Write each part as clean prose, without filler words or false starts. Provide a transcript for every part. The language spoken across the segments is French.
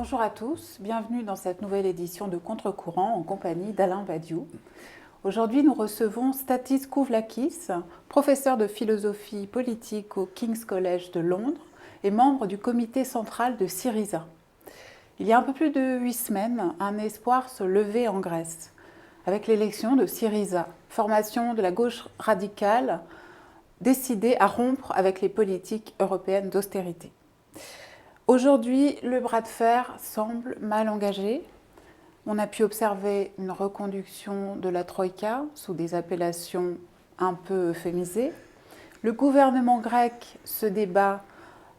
Bonjour à tous, bienvenue dans cette nouvelle édition de Contre-courant en compagnie d'Alain Badiou. Aujourd'hui, nous recevons Stathis Kouvlakis, professeur de philosophie politique au King's College de Londres et membre du comité central de Syriza. Il y a un peu plus de 8 semaines, un espoir se levait en Grèce avec l'élection de Syriza, formation de la gauche radicale décidée à rompre avec les politiques européennes d'austérité. Aujourd'hui, le bras de fer semble mal engagé. On a pu observer une reconduction de la Troïka sous des appellations un peu euphémisées. Le gouvernement grec se débat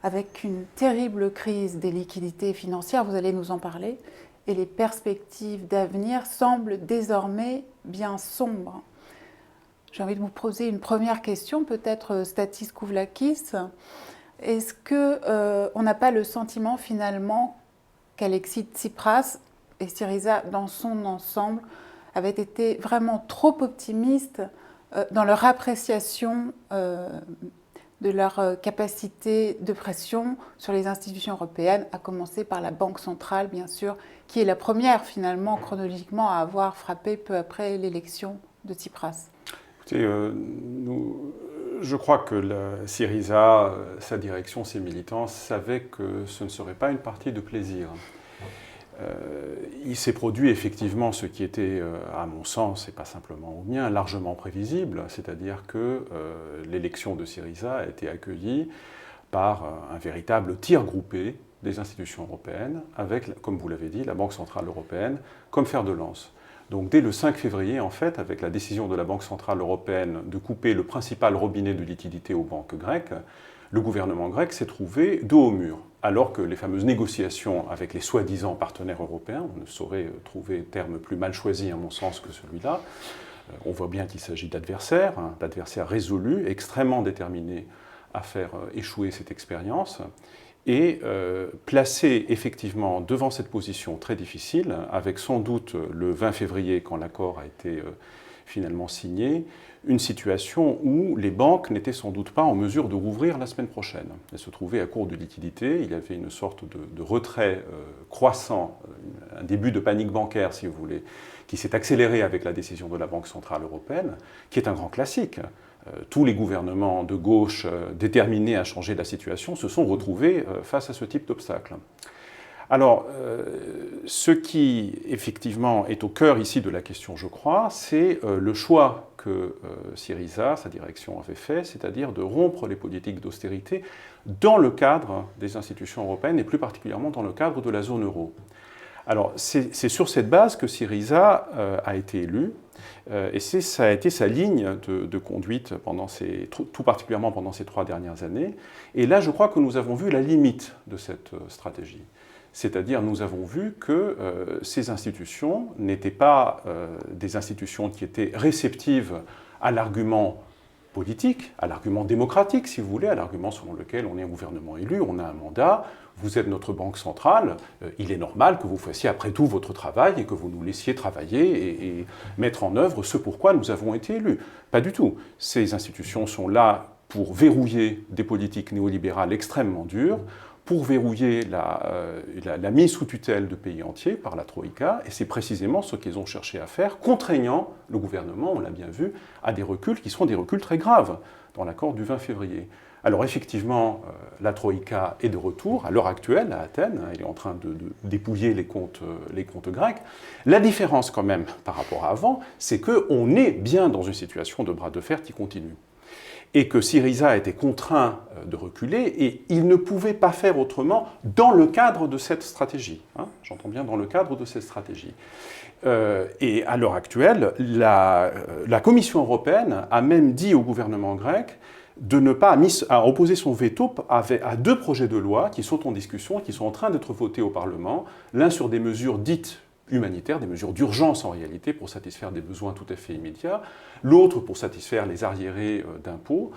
avec une terrible crise des liquidités financières, vous allez nous en parler, et les perspectives d'avenir semblent désormais bien sombres. J'ai envie de vous poser une première question, peut-être Stathis Kouvlakis. Est-ce qu'on n'a pas le sentiment finalement qu'Alexis Tsipras et Syriza dans son ensemble avaient été vraiment trop optimistes dans leur appréciation de leur capacité de pression sur les institutions européennes, à commencer par la Banque centrale, bien sûr, qui est la première finalement chronologiquement à avoir frappé peu après l'élection de Tsipras? Écoutez, je crois que la Syriza, sa direction, ses militants savaient que ce ne serait pas une partie de plaisir. Il s'est produit effectivement ce qui était, à mon sens, et pas simplement au mien, largement prévisible, c'est-à-dire que l'élection de Syriza a été accueillie par un véritable tir groupé des institutions européennes, avec, comme vous l'avez dit, la Banque centrale européenne comme fer de lance. Donc dès le 5 février, en fait, avec la décision de la Banque centrale européenne de couper le principal robinet de liquidité aux banques grecques, le gouvernement grec s'est trouvé dos au mur, alors que les fameuses négociations avec les soi-disant partenaires européens, on ne saurait trouver terme plus mal choisi à mon sens que celui-là, on voit bien qu'il s'agit d'adversaires, d'adversaires résolus, extrêmement déterminés à faire échouer cette expérience, et placé effectivement devant cette position très difficile, avec sans doute le 20 février, quand l'accord a été finalement signé, une situation où les banques n'étaient sans doute pas en mesure de rouvrir la semaine prochaine. Elles se trouvaient à court de liquidités, il y avait une sorte de retrait croissant, un début de panique bancaire, si vous voulez, qui s'est accéléré avec la décision de la Banque centrale européenne, qui est un grand classique. Tous les gouvernements de gauche déterminés à changer la situation se sont retrouvés face à ce type d'obstacle. Alors, ce qui effectivement est au cœur ici de la question, je crois, c'est le choix que Syriza, sa direction, avait fait, c'est-à-dire de rompre les politiques d'austérité dans le cadre des institutions européennes et plus particulièrement dans le cadre de la zone euro. Alors, c'est sur cette base que Syriza a été élu, et ça a été sa ligne de conduite, tout particulièrement pendant ces 3 dernières années. Et là, je crois que nous avons vu la limite de cette stratégie. C'est-à-dire, nous avons vu que ces institutions n'étaient pas des institutions qui étaient réceptives à l'argument politique, à l'argument démocratique, si vous voulez, à l'argument selon lequel on est un gouvernement élu, on a un mandat, vous êtes notre banque centrale, il est normal que vous fassiez après tout votre travail et que vous nous laissiez travailler et mettre en œuvre ce pourquoi nous avons été élus. Pas du tout. Ces institutions sont là pour verrouiller des politiques néolibérales extrêmement dures, pour verrouiller la mise sous tutelle de pays entiers par la Troïka, et c'est précisément ce qu'ils ont cherché à faire, contraignant le gouvernement, on l'a bien vu, à des reculs qui sont des reculs très graves dans l'accord du 20 février. Alors effectivement, la Troïka est de retour, à l'heure actuelle, à Athènes, elle est en train de dépouiller les comptes grecs. La différence quand même par rapport à avant, c'est qu'on est bien dans une situation de bras de fer qui continue. Et que Syriza a été contraint de reculer, et il ne pouvait pas faire autrement dans le cadre de cette stratégie. J'entends bien dans le cadre de cette stratégie. Et à l'heure actuelle, la Commission européenne a même dit au gouvernement grec de ne pas opposer son veto à 2 projets de loi qui sont en discussion, qui sont en train d'être votés au Parlement, l'un sur des mesures dites humanitaires, des mesures d'urgence en réalité pour satisfaire des besoins tout à fait immédiats, l'autre pour satisfaire les arriérés d'impôts,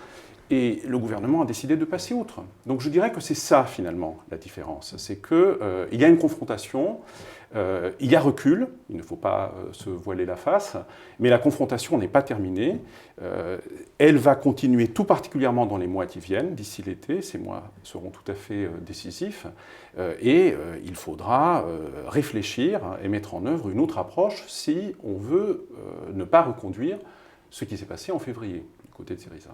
Et le gouvernement a décidé de passer outre. Donc je dirais que c'est ça, finalement, la différence. C'est qu'il y a une confrontation, il y a recul, il ne faut pas se voiler la face, mais la confrontation n'est pas terminée. Elle va continuer tout particulièrement dans les mois qui viennent, d'ici l'été. Ces mois seront tout à fait décisifs. Et il faudra réfléchir et mettre en œuvre une autre approche si on veut ne pas reconduire ce qui s'est passé en février, du côté de Syriza.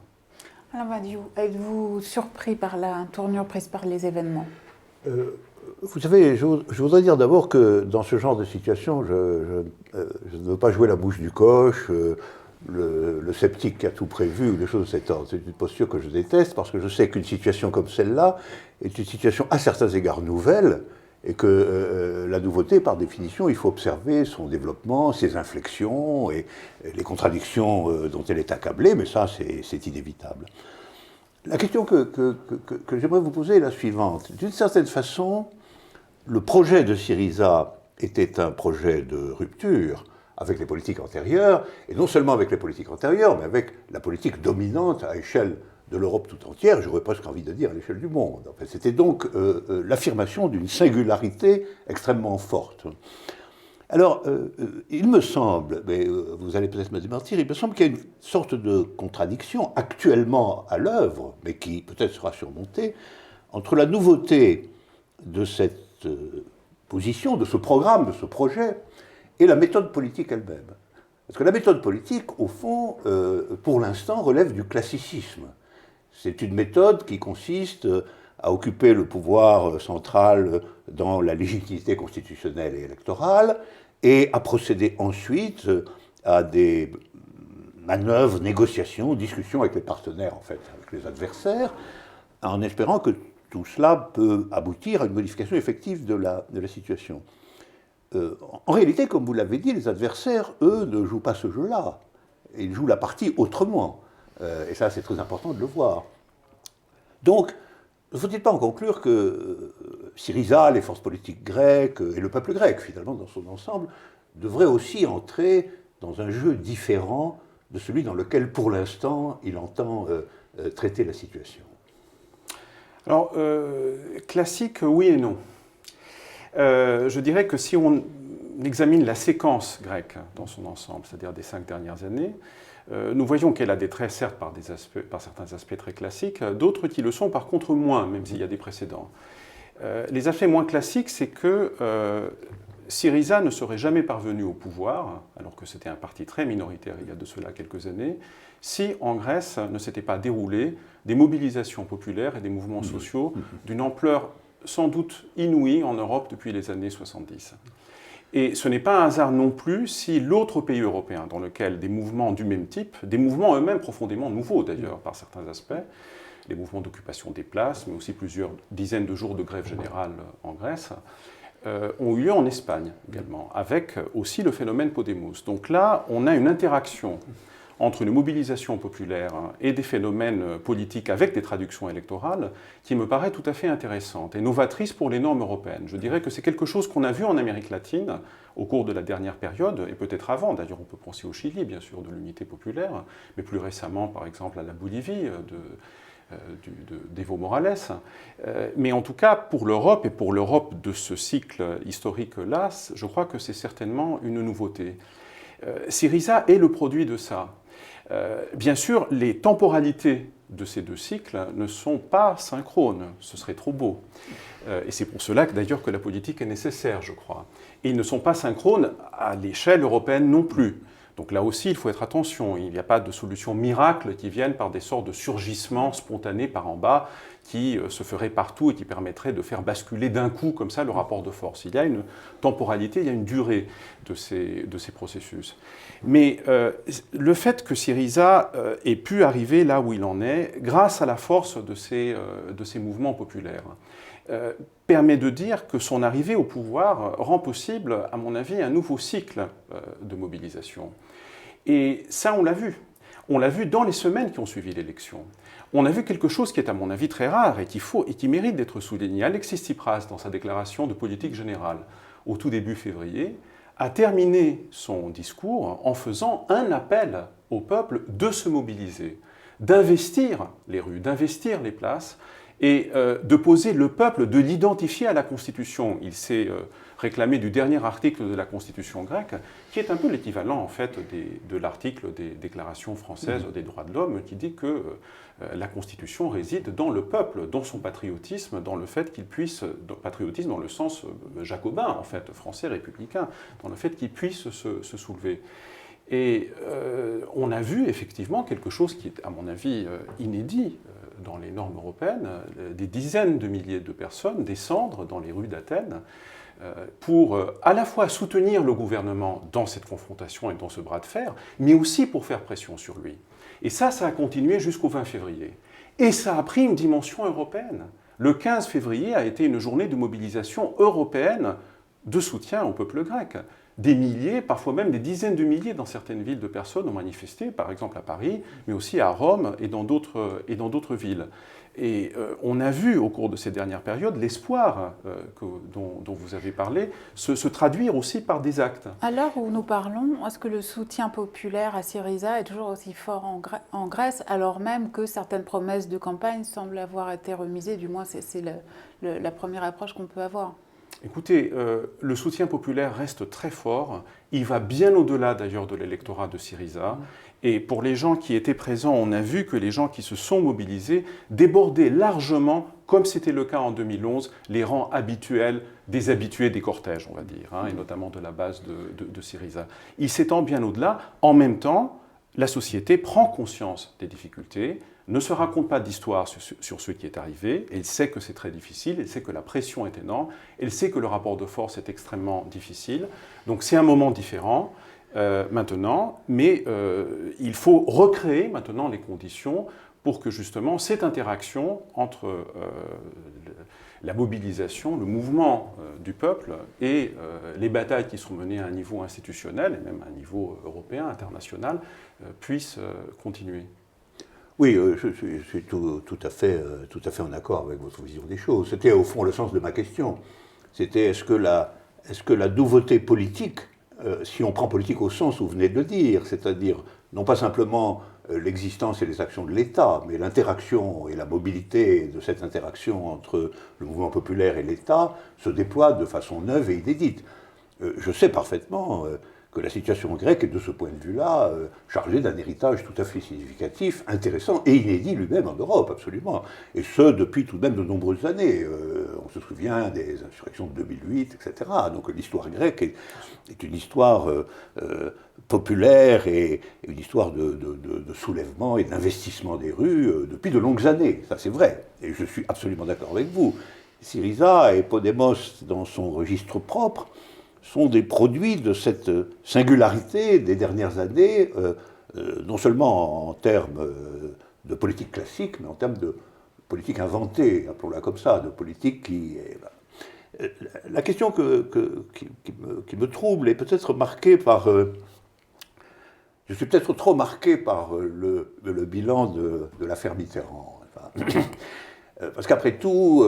Alain Badiou, êtes-vous surpris par la tournure prise par les événements ? Vous savez, je voudrais dire d'abord que dans ce genre de situation, je ne veux pas jouer la bouche du coche, le sceptique qui a tout prévu, ou des choses de cet ordre. C'est une posture que je déteste, parce que je sais qu'une situation comme celle-là est une situation à certains égards nouvelle, et que la nouveauté, par définition, il faut observer son développement, ses inflexions et les contradictions dont elle est accablée, mais ça, c'est inévitable. La question que j'aimerais vous poser est la suivante. D'une certaine façon, le projet de Syriza était un projet de rupture avec les politiques antérieures, et non seulement avec les politiques antérieures, mais avec la politique dominante à l'échelle de l'Europe tout entière, j'aurais presque envie de dire à l'échelle du monde. En fait, c'était donc l'affirmation d'une singularité extrêmement forte. Alors, il me semble, mais vous allez peut-être me démentir, il me semble qu'il y a une sorte de contradiction actuellement à l'œuvre, mais qui peut-être sera surmontée, entre la nouveauté de cette position, de ce programme, de ce projet, et la méthode politique elle-même. Parce que la méthode politique, au fond, pour l'instant, relève du classicisme. C'est une méthode qui consiste à occuper le pouvoir central dans la légitimité constitutionnelle et électorale et à procéder ensuite à des manœuvres, négociations, discussions avec les partenaires, en fait, avec les adversaires, en espérant que tout cela peut aboutir à une modification effective de la situation. En réalité, comme vous l'avez dit, les adversaires, eux, ne jouent pas ce jeu-là. Ils jouent la partie autrement. Et ça, c'est très important de le voir. Donc, ne faut-il pas en conclure que Syriza, les forces politiques grecques et le peuple grec, finalement, dans son ensemble, devraient aussi entrer dans un jeu différent de celui dans lequel, pour l'instant, il entend traiter la situation? Alors, classique, oui et non. Je dirais que si on examine la séquence grecque dans son ensemble, c'est-à-dire des 5 dernières années, nous voyons qu'elle a des traits, certes, par certains aspects très classiques, d'autres qui le sont par contre moins, même s'il y a des précédents. Les aspects moins classiques, c'est que Syriza ne serait jamais parvenu au pouvoir, alors que c'était un parti très minoritaire il y a de cela quelques années, si en Grèce ne s'étaient pas déroulées des mobilisations populaires et des mouvements sociaux d'une ampleur sans doute inouïe en Europe depuis les années 70. Et ce n'est pas un hasard non plus si l'autre pays européen dans lequel des mouvements du même type, des mouvements eux-mêmes profondément nouveaux d'ailleurs par certains aspects, les mouvements d'occupation des places, mais aussi plusieurs dizaines de jours de grève générale en Grèce, ont eu lieu en Espagne également, avec aussi le phénomène Podemos. Donc là, on a une interaction entre une mobilisation populaire et des phénomènes politiques avec des traductions électorales qui me paraît tout à fait intéressante et novatrice pour les normes européennes. Je dirais que c'est quelque chose qu'on a vu en Amérique latine au cours de la dernière période, et peut-être avant, d'ailleurs on peut penser au Chili, bien sûr, de l'unité populaire, mais plus récemment, par exemple, à la Bolivie, d'Evo Morales. Mais en tout cas, pour l'Europe, et pour l'Europe de ce cycle historique-là, je crois que c'est certainement une nouveauté. Syriza est le produit de ça. Bien sûr, les temporalités de ces deux cycles ne sont pas synchrones, ce serait trop beau. Et c'est pour cela que d'ailleurs que la politique est nécessaire, je crois. Et ils ne sont pas synchrones à l'échelle européenne non plus. Donc là aussi, il faut être attention. Il n'y a pas de solution miracle qui viennent par des sortes de surgissements spontanés par en bas qui se feraient partout et qui permettraient de faire basculer d'un coup comme ça le rapport de force. Il y a une temporalité, il y a une durée de ces processus. Mais le fait que Syriza ait pu arriver là où il en est, grâce à la force de ces mouvements populaires, permet de dire que son arrivée au pouvoir rend possible, à mon avis, un nouveau cycle de mobilisation. Et ça, on l'a vu. On l'a vu dans les semaines qui ont suivi l'élection. On a vu quelque chose qui est, à mon avis, très rare et qui mérite d'être souligné. Alexis Tsipras, dans sa déclaration de politique générale, au tout début février, a terminé son discours en faisant un appel au peuple de se mobiliser, d'investir les rues, d'investir les places, et de poser le peuple, de l'identifier à la Constitution. Il s'est réclamé du dernier article de la Constitution grecque, qui est un peu l'équivalent en fait de l'article des déclarations françaises des droits de l'homme, qui dit que la Constitution réside dans le peuple, dans son patriotisme, dans le fait qu'il puisse, patriotisme dans le sens jacobin en fait, français républicain, dans le fait qu'il puisse se soulever. Et on a vu effectivement quelque chose qui est, à mon avis, inédit dans les normes européennes, des dizaines de milliers de personnes descendre dans les rues d'Athènes pour à la fois soutenir le gouvernement dans cette confrontation et dans ce bras de fer, mais aussi pour faire pression sur lui. Et ça a continué jusqu'au 20 février. Et ça a pris une dimension européenne. Le 15 février a été une journée de mobilisation européenne de soutien au peuple grec. Des milliers, parfois même des dizaines de milliers dans certaines villes de personnes ont manifesté, par exemple à Paris, mais aussi à Rome et dans d'autres villes. Et on a vu au cours de ces dernières périodes l'espoir dont vous avez parlé se traduire aussi par des actes. À l'heure où nous parlons, est-ce que le soutien populaire à Syriza est toujours aussi fort en Grèce, alors même que certaines promesses de campagne semblent avoir été remisées, du moins c'est la première approche qu'on peut avoir? Écoutez, le soutien populaire reste très fort. Il va bien au-delà d'ailleurs de l'électorat de Syriza. Et pour les gens qui étaient présents, on a vu que les gens qui se sont mobilisés débordaient largement, comme c'était le cas en 2011, les rangs habituels, des habitués des cortèges, on va dire, et notamment de la base de Syriza. Il s'étend bien au-delà. En même temps, la société prend conscience des difficultés, ne se raconte pas d'histoire sur ce qui est arrivé, elle sait que c'est très difficile, elle sait que la pression est énorme, elle sait que le rapport de force est extrêmement difficile. Donc c'est un moment différent maintenant, mais il faut recréer maintenant les conditions pour que justement cette interaction entre la mobilisation, le mouvement du peuple et les batailles qui sont menées à un niveau institutionnel et même à un niveau européen, international, puissent continuer. Oui, je suis tout à fait en accord avec votre vision des choses. C'était au fond le sens de ma question. C'était est-ce que la nouveauté politique, si on prend politique au sens où vous venez de le dire, c'est-à-dire non pas simplement l'existence et les actions de l'État, mais l'interaction et la mobilité de cette interaction entre le mouvement populaire et l'État se déploie de façon neuve et inédite. Je sais parfaitement que la situation grecque est de ce point de vue-là chargée d'un héritage tout à fait significatif, intéressant et inédit lui-même en Europe, absolument. Et ce, depuis tout de même de nombreuses années. On se souvient des insurrections de 2008, etc. Donc l'histoire grecque est une histoire populaire et une histoire de soulèvement et d'investissement des rues depuis de longues années. Ça, c'est vrai. Et je suis absolument d'accord avec vous. Syriza et Podemos, dans son registre propre, sont des produits de cette singularité des dernières années, non seulement en termes de politique classique, mais en termes de politique inventée, appelons-la comme ça, de politique qui... La question qui me trouble est peut-être marquée par... je suis peut-être trop marqué par le bilan de l'affaire Mitterrand. Enfin, parce qu'après tout...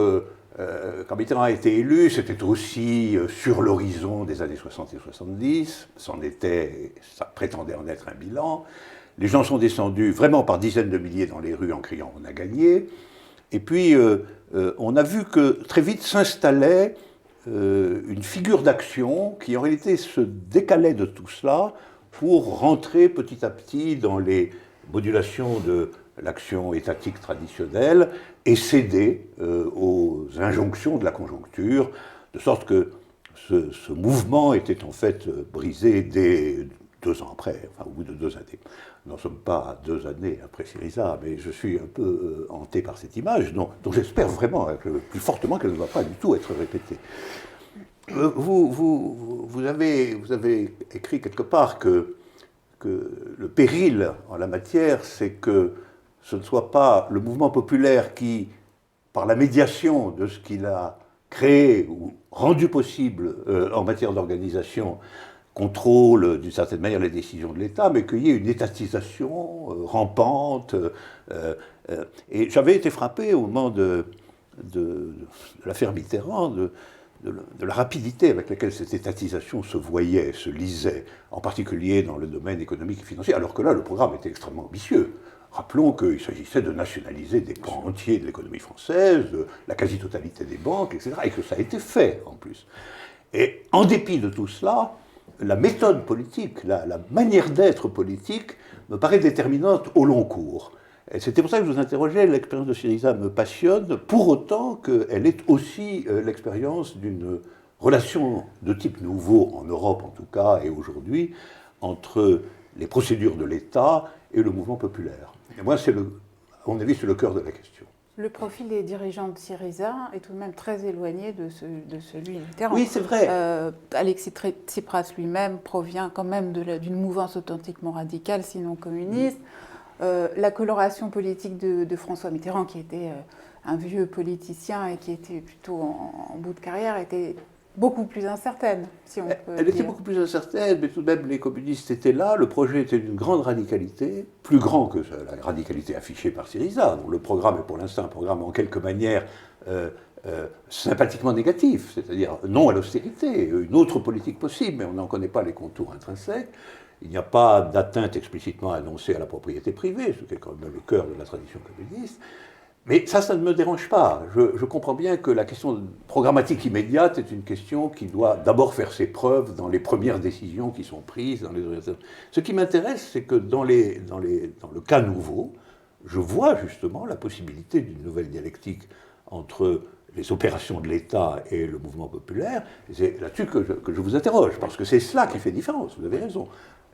quand Mitterrand a été élu, c'était aussi sur l'horizon des années 60 et 70, ça prétendait en être un bilan. Les gens sont descendus vraiment par dizaines de milliers dans les rues en criant « on a gagné ». Et puis, on a vu que très vite s'installait une figure d'action qui en réalité se décalait de tout cela pour rentrer petit à petit dans les modulations de l'action étatique traditionnelle et céder aux injonctions de la conjoncture, de sorte que ce mouvement était en fait brisé dès 2 ans après, enfin au bout de 2 années. Nous n'en sommes pas à 2 années après Syriza, mais je suis un peu hanté par cette image, dont j'espère vraiment plus fortement qu'elle ne va pas du tout être répétée. Vous avez écrit quelque part que le péril en la matière, c'est que ce ne soit pas le mouvement populaire qui, par la médiation de ce qu'il a créé ou rendu possible en matière d'organisation, contrôle d'une certaine manière les décisions de l'État, mais qu'il y ait une étatisation rampante. Et j'avais été frappé au moment de l'affaire Mitterrand, de la rapidité avec laquelle cette étatisation se voyait, se lisait, en particulier dans le domaine économique et financier, alors que là, le programme était extrêmement ambitieux. Rappelons qu'il s'agissait de nationaliser des pans entiers de l'économie française, la quasi-totalité des banques, etc., et que ça a été fait en plus. Et en dépit de tout cela, la méthode politique, la manière d'être politique me paraît déterminante au long cours. Et c'était pour ça que je vous interrogeais, l'expérience de Syriza me passionne, pour autant qu'elle est aussi l'expérience d'une relation de type nouveau, en Europe en tout cas, et aujourd'hui, entre les procédures de l'État et le mouvement populaire. Et moi, à mon avis, c'est le cœur de la question. Le profil des dirigeants de Syriza est tout de même très éloigné de celui du terrain. Oui, c'est vrai. Alexis Tsipras lui-même provient quand même d'une mouvance authentiquement radicale, sinon communiste. La coloration politique de François Mitterrand, qui était un vieux politicien et qui était plutôt en bout de carrière, était beaucoup plus incertaine, si on peut Elle dire. était beaucoup plus incertaine, mais tout de même les communistes étaient là, le projet était d'une grande radicalité, plus grand que la radicalité affichée par Syriza, dont le programme est pour l'instant un programme en quelque manière sympathiquement négatif, c'est-à-dire non à l'austérité, une autre politique possible, mais on n'en connaît pas les contours intrinsèques. Il n'y a pas d'atteinte explicitement annoncée à la propriété privée, ce qui est quand même le cœur de la tradition communiste. Mais ça ne me dérange pas. Je comprends bien que la question programmatique immédiate est une question qui doit d'abord faire ses preuves dans les premières décisions qui sont prises, dans les orientations. Ce qui m'intéresse, c'est que dans le cas nouveau, je vois justement la possibilité d'une nouvelle dialectique entre les opérations de l'État et le mouvement populaire. Et c'est là-dessus que je vous interroge, parce que c'est cela qui fait différence, vous avez raison.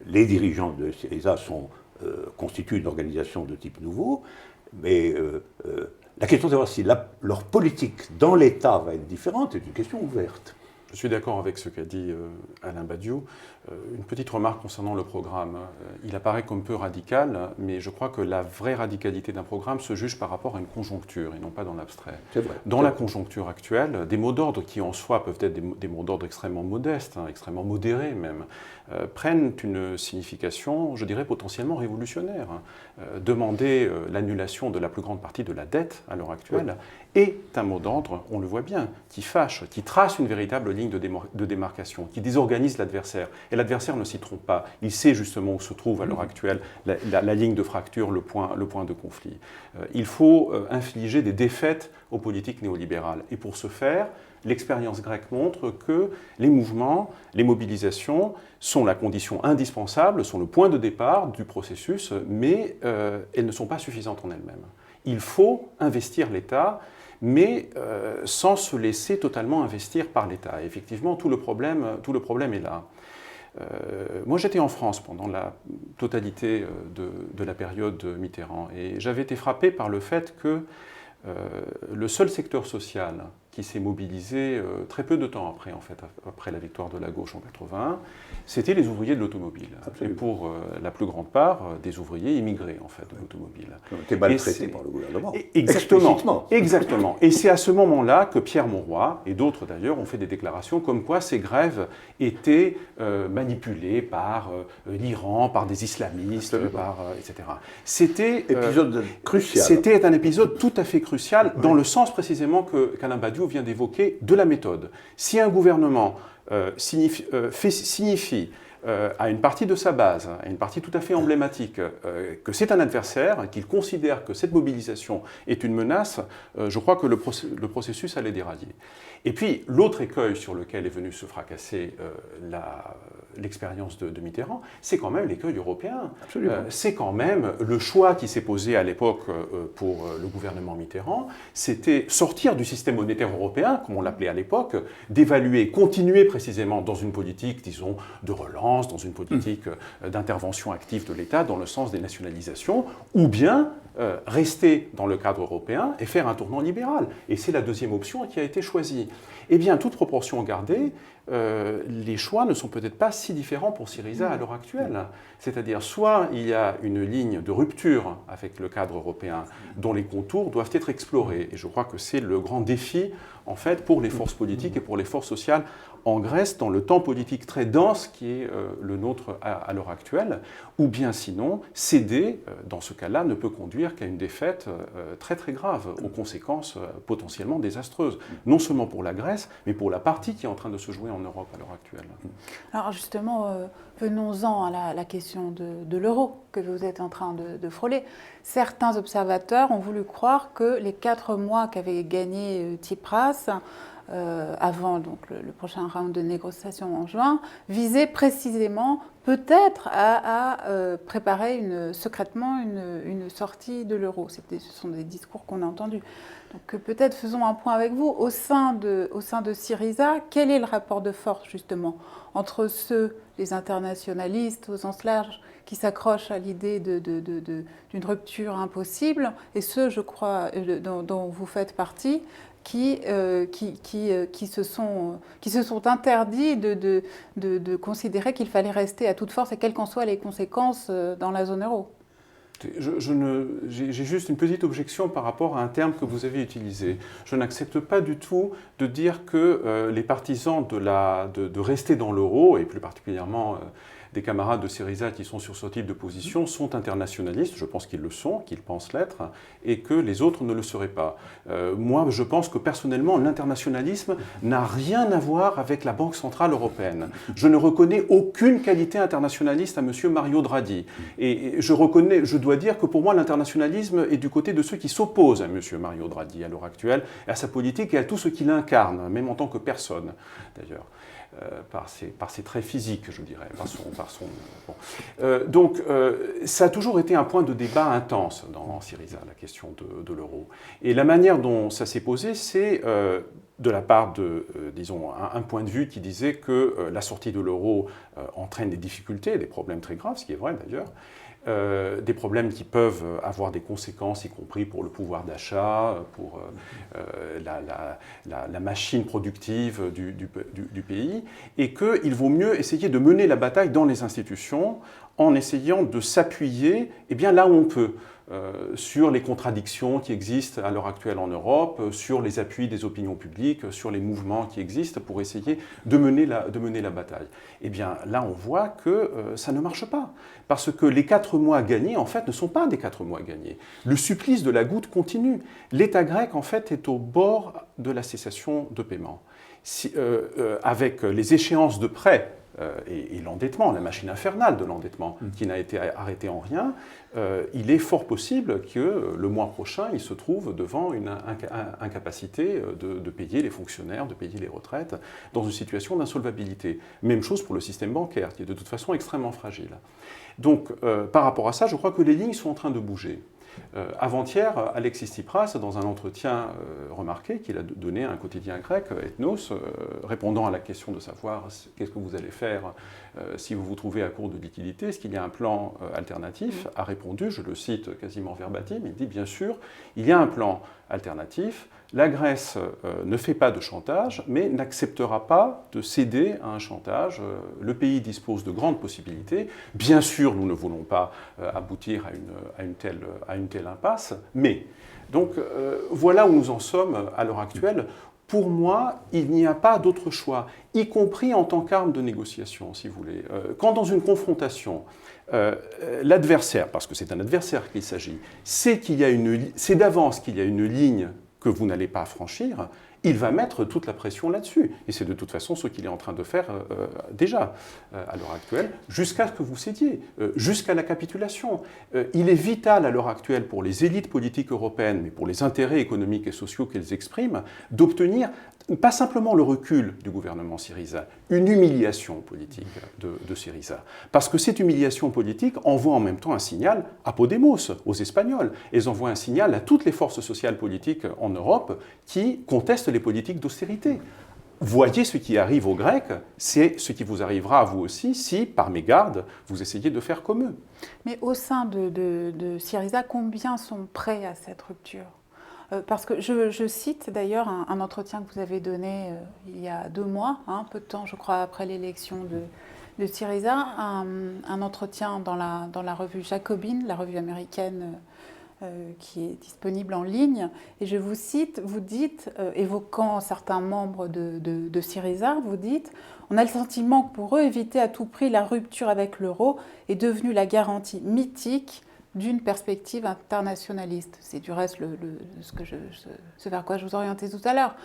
Les dirigeants de Syriza constituent une organisation de type nouveau, mais la question de savoir si leur politique dans l'État va être différente est une question ouverte. Je suis d'accord avec ce qu'a dit Alain Badiou. Une petite remarque concernant le programme. Il apparaît comme peu radical, mais je crois que la vraie radicalité d'un programme se juge par rapport à une conjoncture et non pas dans l'abstrait. C'est vrai. Dans la conjoncture actuelle, des mots d'ordre qui en soi peuvent être des mots d'ordre extrêmement modestes, extrêmement modérés même, prennent une signification, je dirais, potentiellement révolutionnaire. Demander l'annulation de la plus grande partie de la dette à l'heure actuelle est un mot d'ordre, on le voit bien, qui fâche, qui trace une véritable ligne de démarcation, qui désorganise l'adversaire. Et l'adversaire ne s'y trompe pas. Il sait justement où se trouve à l'heure actuelle la ligne de fracture, le point de conflit. Il faut infliger des défaites aux politiques néolibérales. Et pour ce faire, l'expérience grecque montre que les mouvements, les mobilisations sont la condition indispensable, sont le point de départ du processus, mais elles ne sont pas suffisantes en elles-mêmes. Il faut investir l'État, mais sans se laisser totalement investir par l'État. Effectivement, tout le problème est là. Moi, j'étais en France pendant la totalité de la période Mitterrand, et j'avais été frappé par le fait que le seul secteur social qui s'est mobilisé très peu de temps après la victoire de la gauche en 81, c'était les ouvriers de l'automobile. Absolument. Et pour la plus grande part, des ouvriers immigrés en fait, de l'automobile. Qui ont été maltraités par le gouvernement. Exactement. Exactement. Et c'est à ce moment-là que Pierre Mauroy, et d'autres d'ailleurs, ont fait des déclarations comme quoi ces grèves étaient manipulées par l'Iran, par des islamistes, etc. C'était épisode crucial. C'était un épisode tout à fait crucial, dans le sens précisément qu'Alain Badiou vient d'évoquer, de la méthode. Si un gouvernement signifie à une partie de sa base, à une partie tout à fait emblématique, que c'est un adversaire, qu'il considère que cette mobilisation est une menace, je crois que le processus allait dérailler. Et puis, l'autre écueil sur lequel est venue se fracasser l'expérience de Mitterrand, c'est quand même l'écueil européen. C'est quand même le choix qui s'est posé à l'époque pour le gouvernement Mitterrand, c'était sortir du système monétaire européen, comme on l'appelait à l'époque, d'évaluer, continuer précisément dans une politique, disons, de relance, dans une politique d'intervention active de l'État, dans le sens des nationalisations, ou bien rester dans le cadre européen et faire un tournant libéral. Et c'est la deuxième option qui a été choisie. Eh bien, toute proportion gardée, les choix ne sont peut-être pas si différents pour Syriza à l'heure actuelle. C'est-à-dire, soit il y a une ligne de rupture avec le cadre européen dont les contours doivent être explorés. Et je crois que c'est le grand défi, en fait, pour les forces politiques et pour les forces sociales en Grèce, dans le temps politique très dense qui est le nôtre à l'heure actuelle, ou bien sinon, céder, dans ce cas-là, ne peut conduire qu'à une défaite très très grave, aux conséquences potentiellement désastreuses, non seulement pour la Grèce, mais pour la partie qui est en train de se jouer en Europe à l'heure actuelle. Alors justement, venons-en à la question de l'euro. que vous êtes en train de frôler. Certains observateurs ont voulu croire que les 4 mois qu'avait gagné Tsipras, avant donc, le prochain round de négociations en juin, visaient précisément peut-être à préparer secrètement une sortie de l'euro. Ce sont des discours qu'on a entendus. Donc peut-être faisons un point avec vous. Au sein de Syriza, quel est le rapport de force justement entre les internationalistes au sens large, qui s'accrochent à l'idée d'une rupture impossible, et ceux, je crois, dont vous faites partie, qui se sont interdits de considérer qu'il fallait rester à toute force, et quelles qu'en soient les conséquences dans la zone euro. J'ai juste une petite objection par rapport à un terme que vous avez utilisé. Je n'accepte pas du tout de dire que les partisans de rester dans l'euro, et plus particulièrement des camarades de Syriza qui sont sur ce type de position, sont internationalistes. Je pense qu'ils le sont, qu'ils pensent l'être, et que les autres ne le seraient pas. Moi, je pense que personnellement, l'internationalisme n'a rien à voir avec la Banque Centrale Européenne. Je ne reconnais aucune qualité internationaliste à M. Mario Draghi. Et je dois dire que pour moi, l'internationalisme est du côté de ceux qui s'opposent à M. Mario Draghi à l'heure actuelle, à sa politique et à tout ce qu'il incarne, même en tant que personne, d'ailleurs. Par ses traits physiques, je dirais. Donc, ça a toujours été un point de débat intense dans Syriza, la question de l'euro. Et la manière dont ça s'est posé, c'est de la part disons, un point de vue qui disait que la sortie de l'euro entraîne des difficultés, des problèmes très graves, ce qui est vrai d'ailleurs. Des problèmes qui peuvent avoir des conséquences, y compris pour le pouvoir d'achat, pour la machine productive du pays, et qu'il vaut mieux essayer de mener la bataille dans les institutions en essayant de s'appuyer là où on peut. Sur les contradictions qui existent à l'heure actuelle en Europe, sur les appuis des opinions publiques, sur les mouvements qui existent pour essayer de mener la bataille. Eh bien, là, on voit que ça ne marche pas. Parce que les 4 mois gagnés, en fait, ne sont pas des 4 mois gagnés. Le supplice de la goutte continue. L'État grec, en fait, est au bord de la cessation de paiement. Avec les échéances de prêts, et l'endettement, la machine infernale de l'endettement qui n'a été arrêtée en rien, il est fort possible que le mois prochain, il se trouve devant une incapacité de payer les fonctionnaires, de payer les retraites, dans une situation d'insolvabilité. Même chose pour le système bancaire, qui est de toute façon extrêmement fragile. Donc, par rapport à ça, je crois que les lignes sont en train de bouger. Avant-hier, Alexis Tsipras, dans un entretien remarqué qu'il a donné à un quotidien grec, Ethnos, répondant à la question de savoir qu'est-ce que vous allez faire si vous vous trouvez à court de liquidité, est-ce qu'il y a un plan alternatif, a répondu, je le cite quasiment verbatim, il dit bien sûr, il y a un plan alternatif, la Grèce ne fait pas de chantage, mais n'acceptera pas de céder à un chantage. Le pays dispose de grandes possibilités. Bien sûr, nous ne voulons pas aboutir à une telle impasse, mais donc voilà où nous en sommes à l'heure actuelle. Pour moi, il n'y a pas d'autre choix, y compris en tant qu'arme de négociation, si vous voulez. Quand dans une confrontation, l'adversaire, parce que c'est un adversaire qu'il s'agit, c'est d'avance qu'il y a une ligne que vous n'allez pas franchir, il va mettre toute la pression là-dessus. Et c'est de toute façon ce qu'il est en train de faire déjà à l'heure actuelle, jusqu'à ce que vous cédiez, jusqu'à la capitulation. Il est vital à l'heure actuelle pour les élites politiques européennes, mais pour les intérêts économiques et sociaux qu'elles expriment, d'obtenir pas simplement le recul du gouvernement Syriza, une humiliation politique de Syriza. Parce que cette humiliation politique envoie en même temps un signal à Podemos, aux Espagnols. Elles envoient un signal à toutes les forces sociales politiques en Europe qui contestent les politiques d'austérité. Voyez ce qui arrive aux Grecs, c'est ce qui vous arrivera à vous aussi si, par mégarde, vous essayez de faire comme eux. Mais au sein de Syriza, combien sont prêts à cette rupture ? Parce que je cite d'ailleurs un entretien que vous avez donné il y a 2 mois, peu de temps je crois après l'élection de Syriza, un entretien dans la revue Jacobin, la revue américaine qui est disponible en ligne. Et je vous cite, vous dites, évoquant certains membres de Syriza, vous dites « On a le sentiment que pour eux, éviter à tout prix la rupture avec l'euro est devenu la garantie mythique d'une perspective internationaliste. C'est du reste ce vers quoi je vous orientais tout à l'heure.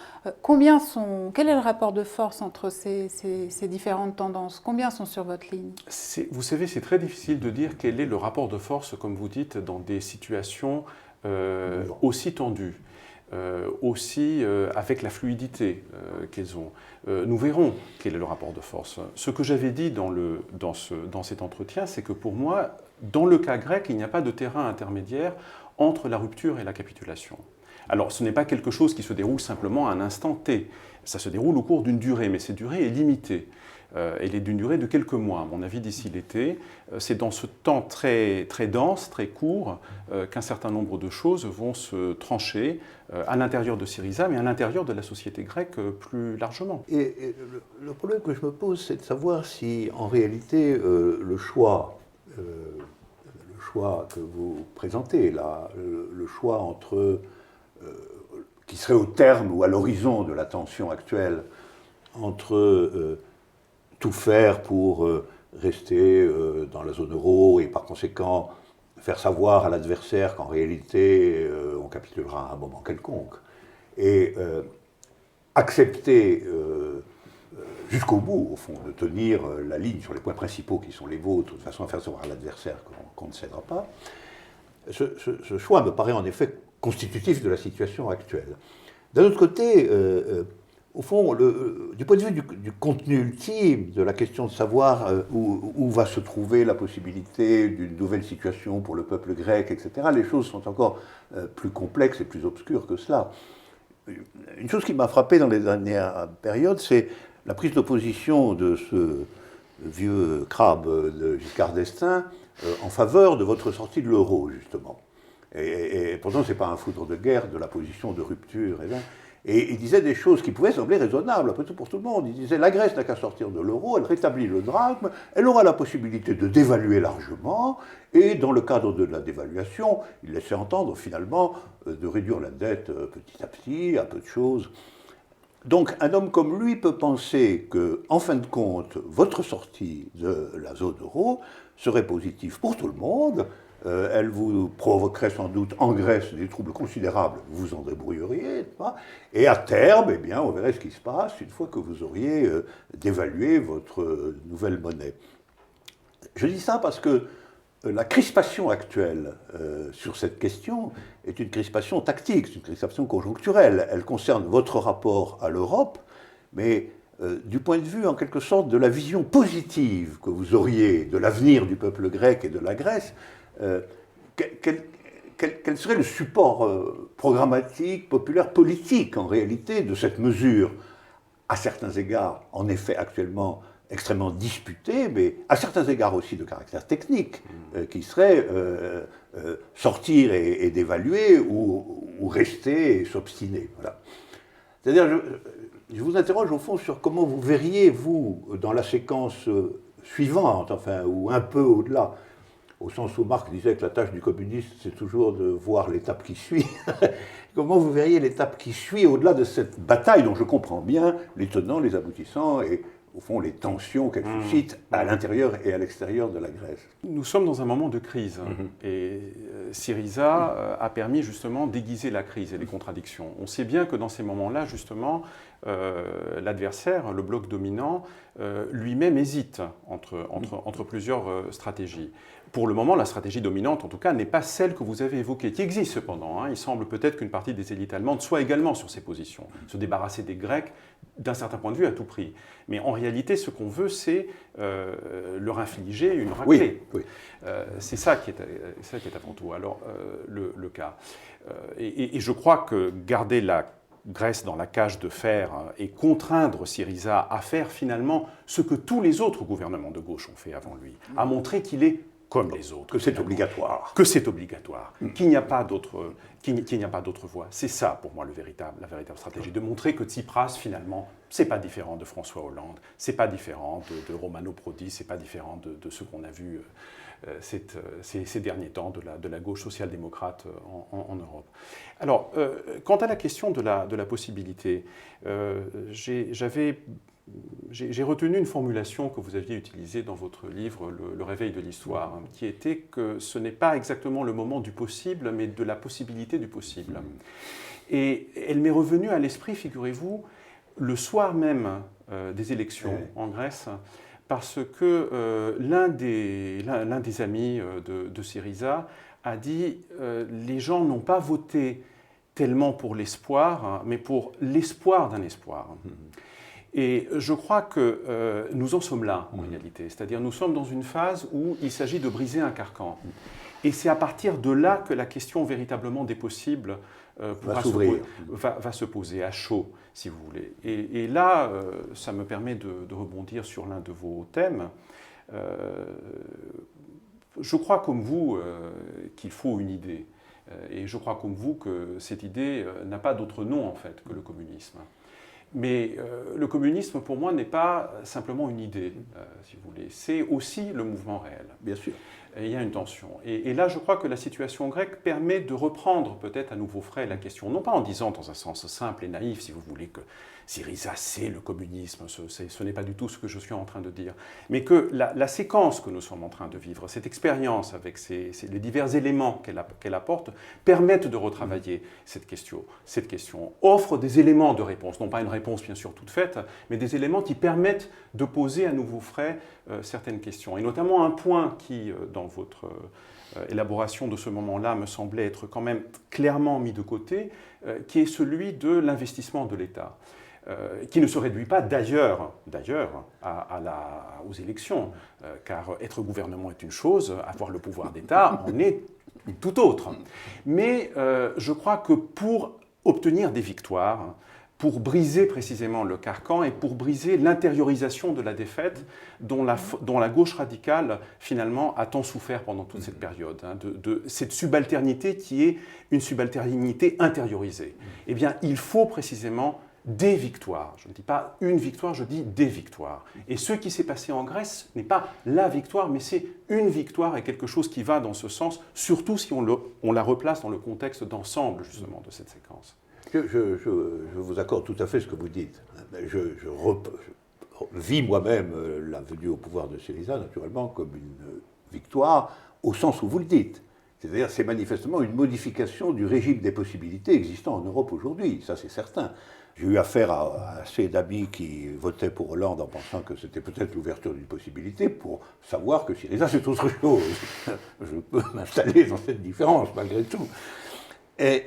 Quel est le rapport de force entre ces différentes tendances? Combien sont sur votre ligne? Vous savez, c'est très difficile de dire quel est le rapport de force, comme vous dites, dans des situations aussi tendues. Aussi avec la fluidité qu'elles ont. Nous verrons quel est le rapport de force. Ce que j'avais dit dans cet entretien, c'est que pour moi, dans le cas grec, il n'y a pas de terrain intermédiaire entre la rupture et la capitulation. Alors, ce n'est pas quelque chose qui se déroule simplement à un instant T. Ça se déroule au cours d'une durée, mais cette durée est limitée. Elle est d'une durée de quelques mois, à mon avis, d'ici l'été. C'est dans ce temps très, très dense, très court, qu'un certain nombre de choses vont se trancher à l'intérieur de Syriza, mais à l'intérieur de la société grecque plus largement. Et le problème que je me pose, c'est de savoir si, en réalité, le choix que vous présentez, là, le choix entre, qui serait au terme ou à l'horizon de la tension actuelle, entre tout faire pour rester dans la zone euro et par conséquent faire savoir à l'adversaire qu'en réalité on capitulera à un moment quelconque, et accepter jusqu'au bout, au fond, de tenir la ligne sur les points principaux qui sont les vôtres, de façon à faire savoir à l'adversaire qu'on ne cédera pas, ce choix me paraît en effet constitutif de la situation actuelle. D'un autre côté, au fond, du point de vue du contenu ultime, de la question de savoir où va se trouver la possibilité d'une nouvelle situation pour le peuple grec, etc., les choses sont encore plus complexes et plus obscures que cela. Une chose qui m'a frappé dans les dernières périodes, c'est la prise de position de ce vieux crabe de Giscard d'Estaing en faveur de votre sortie de l'euro, justement. Et pourtant, ce n'est pas un foudre de guerre de la position de rupture. Et il disait des choses qui pouvaient sembler raisonnables, après tout pour tout le monde. Il disait, la Grèce n'a qu'à sortir de l'euro, elle rétablit le drachme, elle aura la possibilité de dévaluer largement, et dans le cadre de la dévaluation, il laissait entendre finalement de réduire la dette petit à petit, à peu de choses. Donc un homme comme lui peut penser que, en fin de compte, votre sortie de la zone euro serait positive pour tout le monde. Elle vous provoquerait sans doute en Grèce des troubles considérables, vous vous en débrouilleriez, et à terme, eh bien, on verrait ce qui se passe une fois que vous auriez dévalué votre nouvelle monnaie. Je dis ça parce que la crispation actuelle sur cette question est une crispation tactique, c'est une crispation conjoncturelle. Elle concerne votre rapport à l'Europe, mais du point de vue, en quelque sorte, de la vision positive que vous auriez de l'avenir du peuple grec et de la Grèce, quel serait le support programmatique, populaire, politique, en réalité, de cette mesure, à certains égards, en effet, actuellement extrêmement disputée, mais à certains égards aussi de caractère technique, qui serait sortir et d'évaluer ou rester et s'obstiner. Voilà. C'est-à-dire, je vous interroge au fond sur comment vous verriez, vous, dans la séquence suivante, enfin, ou un peu au-delà, au sens où Marx disait que la tâche du communiste, c'est toujours de voir l'étape qui suit. Comment vous verriez l'étape qui suit au-delà de cette bataille dont je comprends bien les tenants, les aboutissants et, au fond, les tensions qu'elle suscite à l'intérieur et à l'extérieur de la Grèce? Nous sommes dans un moment de crise et Syriza a permis justement d'aiguiser la crise et les contradictions. On sait bien que dans ces moments-là, justement, l'adversaire, le bloc dominant, lui-même hésite entre plusieurs stratégies. Pour le moment, la stratégie dominante, en tout cas, n'est pas celle que vous avez évoquée, qui existe cependant. Il semble peut-être qu'une partie des élites allemandes soit également sur ces positions, se débarrasser des Grecs d'un certain point de vue à tout prix. Mais en réalité, ce qu'on veut, c'est leur infliger une raclée. Oui. C'est ça qui est avant tout alors, le cas. Et je crois que garder la Grèce dans la cage de fer et contraindre Syriza à faire finalement ce que tous les autres gouvernements de gauche ont fait avant lui, à montrer qu'il est comme les autres. Que c'est obligatoire. Que c'est obligatoire, qu'il n'y a pas d'autre voie. C'est ça, pour moi, la véritable stratégie, de montrer que Tsipras, finalement, c'est pas différent de François Hollande, c'est pas différent de Romano Prodi, c'est pas différent de ce qu'on a vu ces derniers temps de la gauche social-démocrate en Europe. Alors, quant à la question de la possibilité, j'ai j'ai retenu une formulation que vous aviez utilisée dans votre livre Le réveil de l'histoire, qui était que ce n'est pas exactement le moment du possible, mais de la possibilité du possible. Et elle m'est revenue à l'esprit, figurez-vous, le soir même des élections en Grèce, parce que l'un des amis de Syriza a dit les gens n'ont pas voté tellement pour l'espoir, mais pour l'espoir d'un espoir. Et je crois que nous en sommes là, en réalité. C'est-à-dire nous sommes dans une phase où il s'agit de briser un carcan. Et c'est à partir de là que la question véritablement des possibles va se poser à chaud, si vous voulez. Et là, ça me permet de rebondir sur l'un de vos thèmes. Je crois comme vous qu'il faut une idée. Et je crois comme vous que cette idée n'a pas d'autre nom, en fait, que le communisme. Mais le communisme, pour moi, n'est pas simplement une idée, si vous voulez. C'est aussi le mouvement réel. Bien sûr. Et il y a une tension. Et là, je crois que la situation grecque permet de reprendre peut-être à nouveau frais la question, non pas en disant dans un sens simple et naïf, si vous voulez, que Syriza, c'est le communisme, ce n'est pas du tout ce que je suis en train de dire, mais que la séquence que nous sommes en train de vivre, cette expérience avec les divers éléments qu'elle apporte, permettent de retravailler cette question, offre des éléments de réponse, non pas une réponse bien sûr toute faite, mais des éléments qui permettent de poser à nouveau frais certaines questions. Et notamment un point qui, dans votre élaboration de ce moment-là, me semblait être quand même clairement mis de côté, qui est celui de l'investissement de l'État. Qui ne se réduit pas d'ailleurs aux élections, car être gouvernement est une chose, avoir le pouvoir d'État en est une tout autre. Mais je crois que pour obtenir des victoires, pour briser précisément le carcan et pour briser l'intériorisation de la défaite dont la gauche radicale, finalement, a tant souffert pendant toute cette période, de cette subalternité qui est une subalternité intériorisée. Eh bien, il faut précisément des victoires. Je ne dis pas une victoire, je dis des victoires. Et ce qui s'est passé en Grèce n'est pas la victoire, mais c'est une victoire et quelque chose qui va dans ce sens, surtout si on la replace dans le contexte d'ensemble, justement, de cette séquence. Je vous accorde tout à fait ce que vous dites. Je vis moi-même la venue au pouvoir de Syriza, naturellement, comme une victoire, au sens où vous le dites. C'est-à-dire, c'est manifestement une modification du régime des possibilités existant en Europe aujourd'hui, ça c'est certain. J'ai eu affaire à assez d'amis qui votaient pour Hollande en pensant que c'était peut-être l'ouverture d'une possibilité pour savoir que Syriza c'est autre chose. Je peux m'installer dans cette différence malgré tout. Et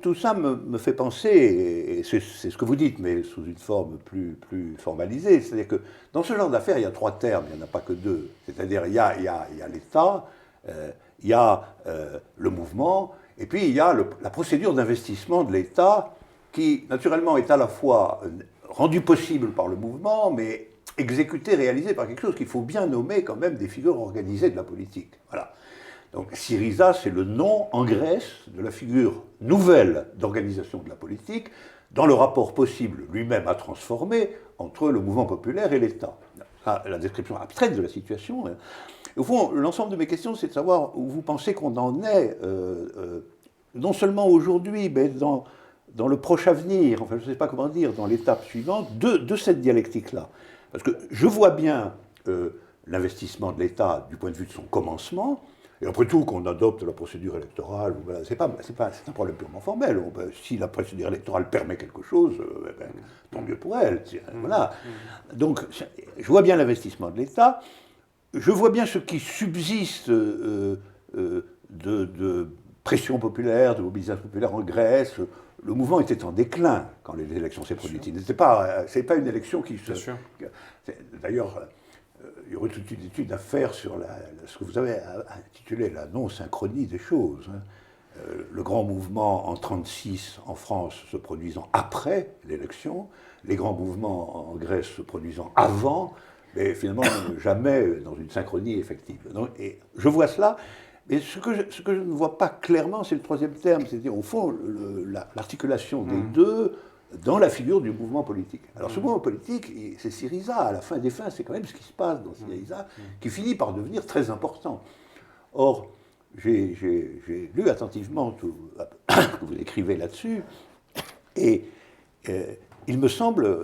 tout ça me fait penser, et c'est ce que vous dites, mais sous une forme plus formalisée, c'est-à-dire que dans ce genre d'affaires, il y a trois termes, il n'y en a pas que deux. C'est-à-dire il y a l'État, il y a le mouvement, et puis il y a la procédure d'investissement de l'État qui, naturellement, est à la fois rendue possible par le mouvement, mais exécutée, réalisée par quelque chose qu'il faut bien nommer quand même des figures organisées de la politique. Voilà. Donc Syriza, c'est le nom en Grèce de la figure nouvelle d'organisation de la politique, dans le rapport possible lui-même à transformer entre le mouvement populaire et l'État. La description abstraite de la situation. Et au fond, l'ensemble de mes questions, c'est de savoir où vous pensez qu'on en est, non seulement aujourd'hui, mais dans le proche avenir, enfin je ne sais pas comment dire, dans l'étape suivante, de cette dialectique-là. Parce que je vois bien l'investissement de l'État du point de vue de son commencement, et après tout, qu'on adopte la procédure électorale, voilà, c'est un problème purement formel. Si la procédure électorale permet quelque chose, tant mieux pour elle. Voilà. Donc, je vois bien l'investissement de l'État, je vois bien ce qui subsiste de pression populaire, de mobilisation populaire en Grèce. Le mouvement était en déclin quand les élections s'est produites. Ce n'est pas une élection qui se... D'ailleurs, il y aurait toute une étude à faire sur ce que vous avez intitulé la non-synchronie des choses. Le grand mouvement en 1936 en France se produisant après l'élection, les grands mouvements en Grèce se produisant avant, mais finalement jamais dans une synchronie effective. Donc, et je vois cela, mais ce que je ne vois pas clairement, c'est le troisième terme, c'est-à-dire au fond l'articulation des deux dans la figure du mouvement politique. Alors ce mouvement politique, c'est Syriza, à la fin des fins, c'est quand même ce qui se passe dans Syriza, qui finit par devenir très important. Or, j'ai lu attentivement tout ce que vous écrivez là-dessus, et il me semble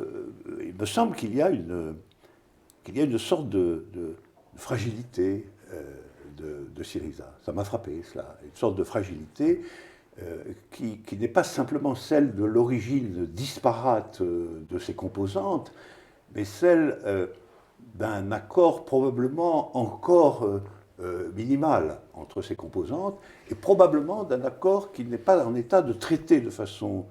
qu'il y a une sorte de fragilité de Syriza. Ça m'a frappé, cela. Une sorte de fragilité qui n'est pas simplement celle de l'origine disparate de ses composantes, mais celle d'un accord probablement encore minimal entre ses composantes, et probablement d'un accord qui n'est pas en état de traiter de façon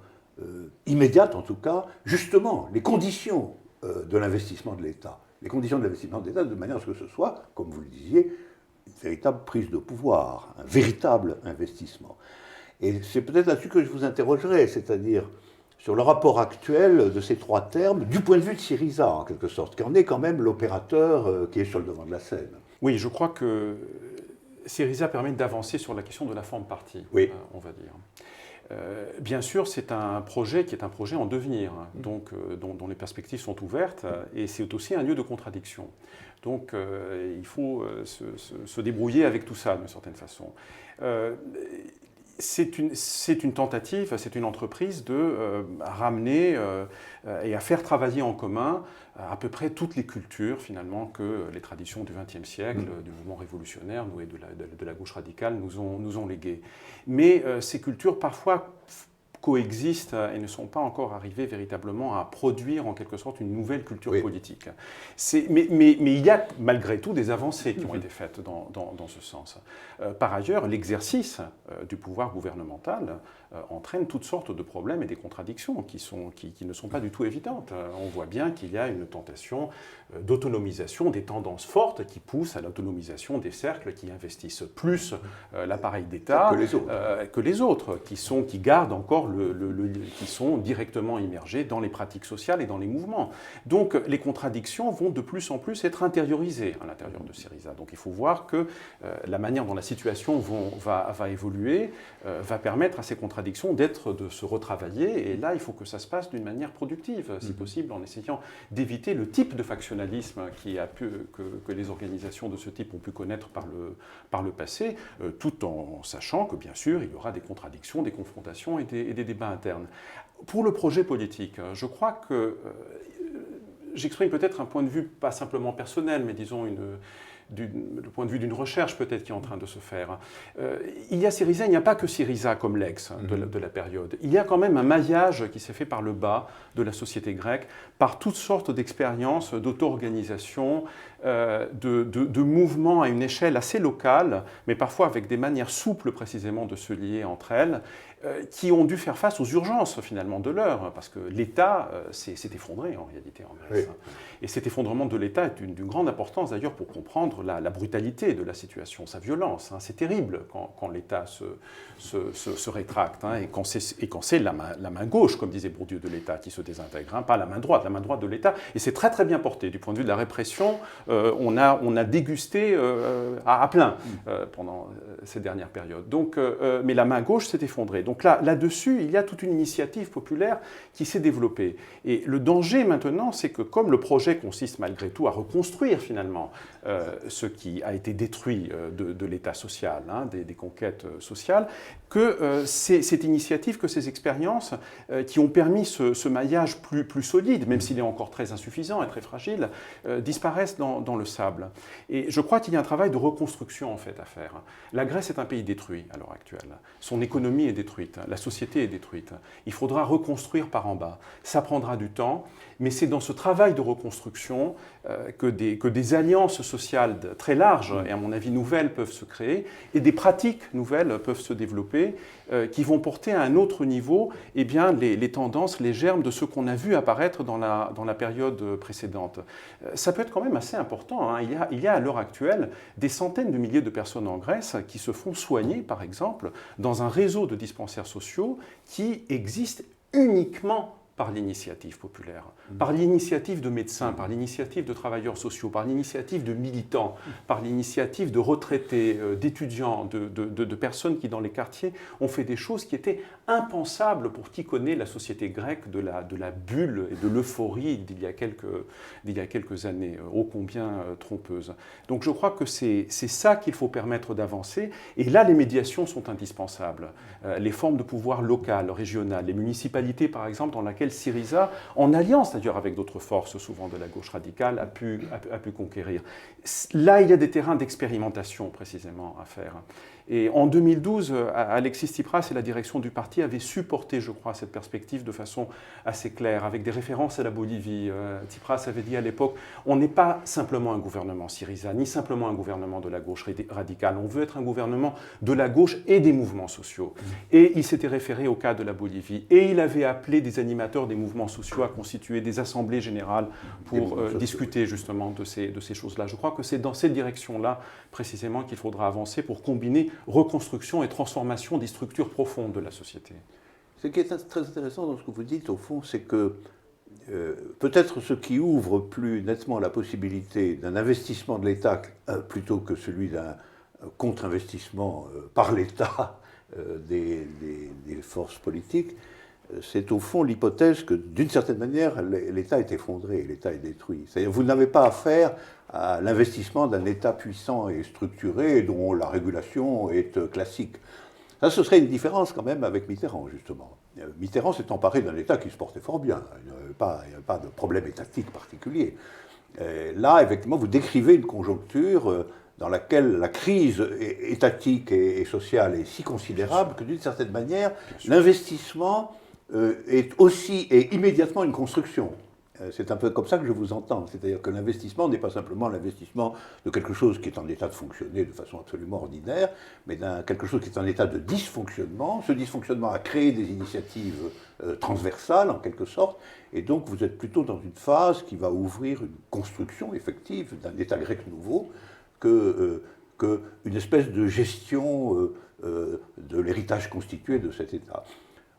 immédiate, en tout cas, justement, les conditions de l'investissement de l'État. Les conditions de l'investissement de l'État, de manière à ce que ce soit, comme vous le disiez, une véritable prise de pouvoir, un véritable investissement. Et c'est peut-être là-dessus que je vous interrogerai, c'est-à-dire sur le rapport actuel de ces trois termes, du point de vue de Syriza, en quelque sorte, qui en est quand même l'opérateur qui est sur le devant de la scène. Oui, je crois que Syriza permet d'avancer sur la question de la forme parti, oui. On va dire. Bien sûr, c'est un projet qui est un projet en devenir, donc, dont les perspectives sont ouvertes, et c'est aussi un lieu de contradiction. Donc il faut se débrouiller avec tout ça, d'une certaine façon. C'est une tentative, c'est une entreprise de ramener et à faire travailler en commun à peu près toutes les cultures, finalement, que les traditions du XXe siècle, du mouvement révolutionnaire et de la gauche radicale nous ont léguées. Mais ces cultures, parfois, coexistent et ne sont pas encore arrivées véritablement à produire en quelque sorte une nouvelle culture politique. Mais il y a malgré tout des avancées qui ont été faites dans ce sens. Par ailleurs, l'exercice du pouvoir gouvernemental entraîne toutes sortes de problèmes et des contradictions qui ne sont pas du tout évidentes. On voit bien qu'il y a une tentation d'autonomisation, des tendances fortes qui poussent à l'autonomisation des cercles qui investissent plus l'appareil d'État que les autres, qui gardent encore qui sont directement immergés dans les pratiques sociales et dans les mouvements. Donc les contradictions vont de plus en plus être intériorisées à l'intérieur de Syriza. Donc il faut voir que la manière dont la situation va évoluer va permettre à ces contradictions de se retravailler, et là il faut que ça se passe d'une manière productive, si possible, en essayant d'éviter le type de factionnalisme que les organisations de ce type ont pu connaître par le passé, tout en sachant que bien sûr il y aura des contradictions, des confrontations et des débats internes. Pour le projet politique, je crois que j'exprime peut-être un point de vue pas simplement personnel, mais disons le point de vue d'une recherche peut-être qui est en train de se faire. Il y a Syriza, il n'y a pas que Syriza comme l'ex de la période. Il y a quand même un maillage qui s'est fait par le bas de la société grecque, par toutes sortes d'expériences d'auto-organisation, de mouvements à une échelle assez locale, mais parfois avec des manières souples précisément de se lier entre elles, qui ont dû faire face aux urgences finalement de l'heure, parce que l'État s'est effondré en réalité en Grèce. Oui. Et cet effondrement de l'État est d'une grande importance d'ailleurs pour comprendre la brutalité de la situation, sa violence. C'est terrible quand l'État se rétracte, et quand c'est la main gauche, comme disait Bourdieu, de l'État qui se désintègre, pas la main droite de l'État. Et c'est très très bien porté du point de vue de la répression. On a dégusté à plein pendant ces dernières périodes. Donc, mais la main gauche s'est effondrée. Donc là-dessus, il y a toute une initiative populaire qui s'est développée. Et le danger maintenant, c'est que comme le projet consiste malgré tout à reconstruire finalement ce qui a été détruit de l'État social, des conquêtes sociales, que cette initiative, que ces expériences qui ont permis ce maillage plus solide, même s'il est encore très insuffisant et très fragile, disparaissent dans le sable. Et je crois qu'il y a un travail de reconstruction en fait à faire. La Grèce est un pays détruit à l'heure actuelle. Son économie est détruite, la société est détruite. Il faudra reconstruire par en bas. Ça prendra du temps, mais c'est dans ce travail de reconstruction que des alliances sociales très larges et à mon avis nouvelles peuvent se créer et des pratiques nouvelles peuvent se développer qui vont porter à un autre niveau les tendances, les germes de ce qu'on a vu apparaître dans la période précédente. Ça peut être quand même assez important. Il y a à l'heure actuelle des centaines de milliers de personnes en Grèce qui se font soigner, par exemple, dans un réseau de dispensaires sociaux qui existe uniquement par l'initiative populaire, par l'initiative de médecins, par l'initiative de travailleurs sociaux, par l'initiative de militants, par l'initiative de retraités, d'étudiants, de personnes qui, dans les quartiers, ont fait des choses qui étaient impensables pour qui connaît la société grecque de la bulle et de l'euphorie d'il y a quelques années, ô combien trompeuses. Donc je crois que c'est ça qu'il faut permettre d'avancer, et là les médiations sont indispensables. Les formes de pouvoir local, régional, les municipalités par exemple dans laquelle Syriza, en alliance d'ailleurs avec d'autres forces, souvent de la gauche radicale, a pu conquérir. Là, il y a des terrains d'expérimentation précisément à faire. Et en 2012, Alexis Tsipras et la direction du parti avaient supporté, je crois, cette perspective de façon assez claire, avec des références à la Bolivie. Tsipras avait dit à l'époque, on n'est pas simplement un gouvernement Syriza, ni simplement un gouvernement de la gauche radicale, on veut être un gouvernement de la gauche et des mouvements sociaux. Et il s'était référé au cas de la Bolivie. Et il avait appelé des animateurs des mouvements sociaux à constituer des assemblées générales pour discuter justement de ces choses-là. Je crois que c'est dans cette direction-là, précisément, qu'il faudra avancer pour combiner reconstruction et transformation des structures profondes de la société. Ce qui est très intéressant dans ce que vous dites, au fond, c'est que peut-être ce qui ouvre plus nettement la possibilité d'un investissement de l'État plutôt que celui d'un contre-investissement par l'État des forces politiques, c'est au fond l'hypothèse que, d'une certaine manière, l'État est effondré, l'État est détruit. C'est-à-dire vous n'avez pas affaire à l'investissement d'un État puissant et structuré dont la régulation est classique. Ça, ce serait une différence quand même avec Mitterrand, justement. Mitterrand s'est emparé d'un État qui se portait fort bien. Il n'y avait pas de problème étatique particulier. Là, effectivement, vous décrivez une conjoncture dans laquelle la crise étatique et sociale est si considérable que, d'une certaine manière, l'investissement est aussi et immédiatement une construction. C'est un peu comme ça que je vous entends. C'est-à-dire que l'investissement n'est pas simplement l'investissement de quelque chose qui est en état de fonctionner de façon absolument ordinaire, mais quelque chose qui est en état de dysfonctionnement. Ce dysfonctionnement a créé des initiatives transversales, en quelque sorte, et donc vous êtes plutôt dans une phase qui va ouvrir une construction effective d'un État grec nouveau qu'une espèce de gestion de l'héritage constitué de cet État.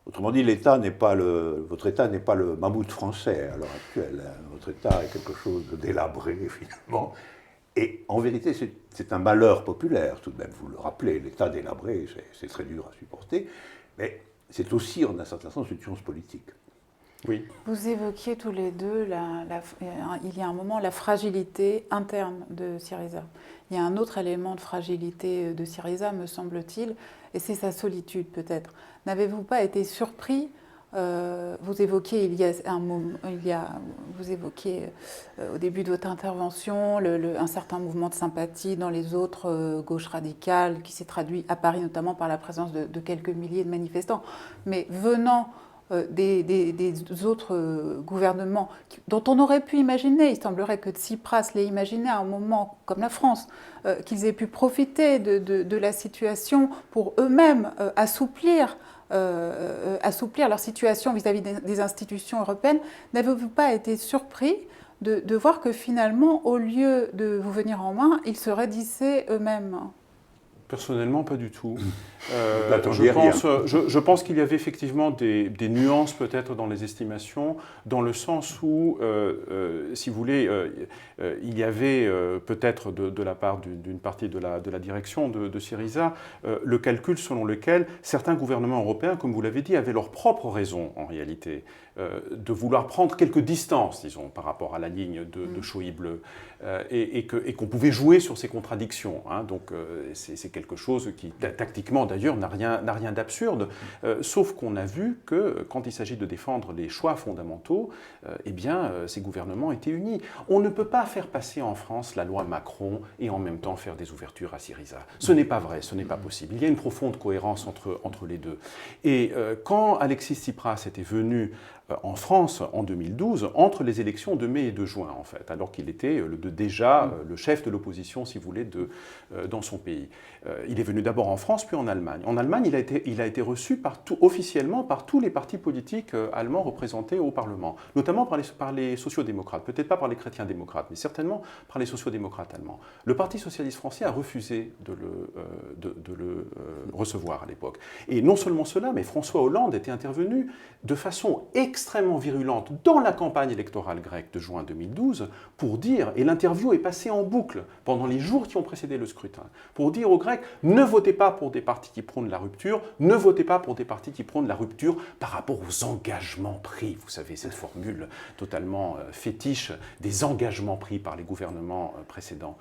Autrement dit, votre État n'est pas le mammouth français à l'heure actuelle. Votre État est quelque chose de délabré, finalement. Et en vérité, c'est un malheur populaire, tout de même, vous le rappelez. L'État délabré, c'est très dur à supporter. Mais c'est aussi, en un certain sens, une chance politique. Oui. Vous évoquiez tous les deux, il y a un moment, la fragilité interne de Syriza. Il y a un autre élément de fragilité de Syriza, me semble-t-il, et c'est sa solitude peut-être. N'avez-vous pas été surpris vous évoquiez au début de votre intervention un certain mouvement de sympathie dans les autres gauches radicales qui s'est traduit à Paris notamment par la présence de quelques milliers de manifestants. Mais venant des autres gouvernements dont on aurait pu imaginer, il semblerait que Tsipras l'ait imaginé à un moment comme la France, qu'ils aient pu profiter de la situation pour eux-mêmes assouplir leur situation vis-à-vis des institutions européennes. N'avez-vous pas été surpris de voir que finalement, au lieu de vous venir en main, ils se raidissaient eux-mêmes ? Personnellement, pas du tout. Je pense qu'il y avait effectivement des nuances peut-être dans les estimations, dans le sens où, si vous voulez, il y avait peut-être de la part d'une partie de la direction de Syriza, le calcul selon lequel certains gouvernements européens, comme vous l'avez dit, avaient leurs propres raisons en réalité, de vouloir prendre quelques distances, disons, par rapport à la ligne de Schäuble, et qu'on pouvait jouer sur ces contradictions. Hein. Donc c'est quelque chose qui, tactiquement d'ailleurs, n'a rien d'absurde, sauf qu'on a vu que quand il s'agit de défendre les choix fondamentaux, ces gouvernements étaient unis. On ne peut pas faire passer en France la loi Macron et en même temps faire des ouvertures à Syriza. Ce n'est pas vrai, ce n'est pas possible. Il y a une profonde cohérence entre les deux. Et quand Alexis Tsipras était venu en France en 2012, entre les élections de mai et de juin, en fait, alors qu'il était déjà le chef de l'opposition, si vous voulez, dans son pays. Il est venu d'abord en France, puis en Allemagne. En Allemagne, il a été reçu officiellement par tous les partis politiques allemands représentés au Parlement, notamment par les sociaux-démocrates, peut-être pas par les chrétiens-démocrates, mais certainement par les sociaux-démocrates allemands. Le Parti socialiste français a refusé de le recevoir à l'époque. Et non seulement cela, mais François Hollande était intervenu de façon extrêmement virulente dans la campagne électorale grecque de juin 2012 pour dire, et l'interview est passée en boucle pendant les jours qui ont précédé le scrutin, pour dire aux Grecs, ne votez pas pour des partis qui prônent la rupture, ne votez pas pour des partis qui prônent la rupture par rapport aux engagements pris. Vous savez, cette formule totalement fétiche des engagements pris par les gouvernements précédents.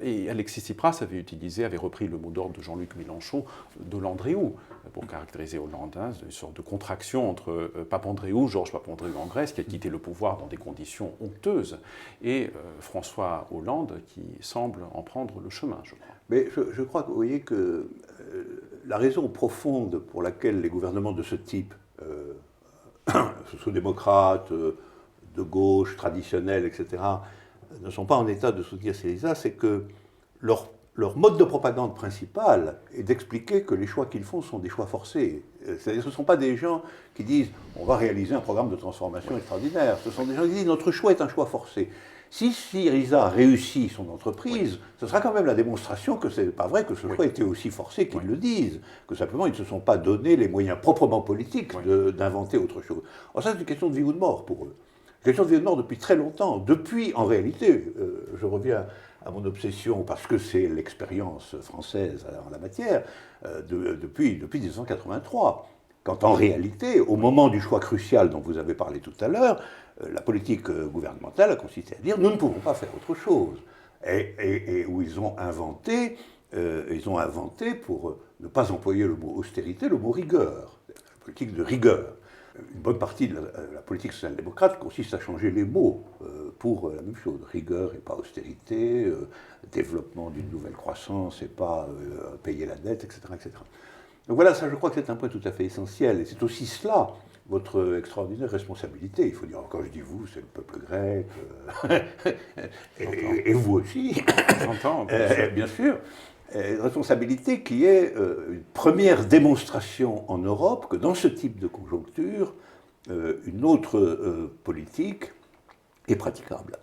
Et Alexis Tsipras avait repris le mot d'ordre de Jean-Luc Mélenchon, de l'Andréou. pour caractériser Hollande, hein, une sorte de contraction entre Papandréou, Georges Papandréou en Grèce, qui a quitté le pouvoir dans des conditions honteuses, et François Hollande, qui semble en prendre le chemin, je crois. Mais je crois que vous voyez que la raison profonde pour laquelle les gouvernements de ce type, sociaux-démocrates, de gauche, traditionnels, etc., ne sont pas en état de soutenir Syriza, c'est que leur mode de propagande principal est d'expliquer que les choix qu'ils font sont des choix forcés. C'est-à-dire ce ne sont pas des gens qui disent « on va réaliser un programme de transformation extraordinaire ». Ce sont des gens qui disent « notre choix est un choix forcé ». Si Syriza réussit son entreprise, ce sera quand même la démonstration que ce n'est pas vrai que ce choix était aussi forcé qu'ils le disent, que simplement ils ne se sont pas donné les moyens proprement politiques d'inventer autre chose. Alors ça, c'est une question de vie ou de mort pour eux. Une question de vie ou de mort depuis très longtemps. Depuis, en réalité, je reviens à mon obsession, parce que c'est l'expérience française en la matière, depuis 1983. Quand en réalité, au moment du choix crucial dont vous avez parlé tout à l'heure, la politique gouvernementale a consisté à dire nous ne pouvons pas faire autre chose. Et où ils ont inventé, pour ne pas employer le mot austérité, le mot rigueur, la politique de rigueur. Une bonne partie de la politique social-démocrate consiste à changer les mots pour la même chose. Rigueur et pas austérité, développement d'une nouvelle croissance et pas payer la dette, etc., etc. Donc voilà, ça je crois que c'est un point tout à fait essentiel. Et c'est aussi cela, votre extraordinaire responsabilité. Il faut dire, quand je dis vous, c'est le peuple grec, et vous aussi. J'entends. Bien sûr. Une responsabilité qui est une première démonstration en Europe que dans ce type de conjoncture, une autre politique est praticable.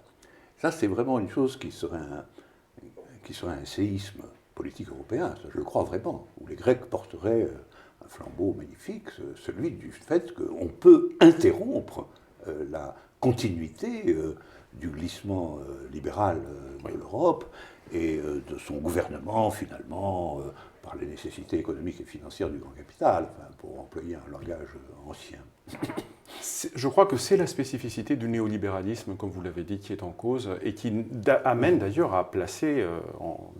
Ça, c'est vraiment une chose qui serait un séisme politique européen, ça je le crois vraiment, où les Grecs porteraient un flambeau magnifique, celui du fait qu'on peut interrompre la continuité du glissement libéral de l'Europe et de son gouvernement, finalement, par les nécessités économiques et financières du grand capital, enfin, pour employer un langage ancien. Je crois que c'est la spécificité du néolibéralisme, comme vous l'avez dit, qui est en cause et qui amène d'ailleurs à placer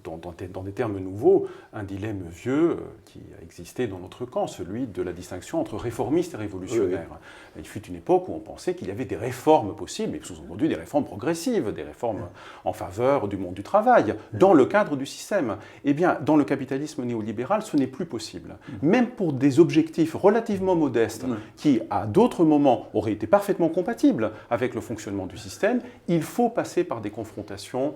dans des termes nouveaux un dilemme vieux qui a existé dans notre camp, celui de la distinction entre réformistes et révolutionnaires. Oui. Il fut une époque où on pensait qu'il y avait des réformes possibles, et sous-entendu des réformes progressives, des réformes en faveur du monde du travail, dans le cadre du système. Eh bien, dans le capitalisme néolibéral, ce n'est plus possible. Même pour des objectifs relativement modestes, qui, à d'autres moments, auraient été parfaitement compatibles avec le fonctionnement du système, il faut passer par des confrontations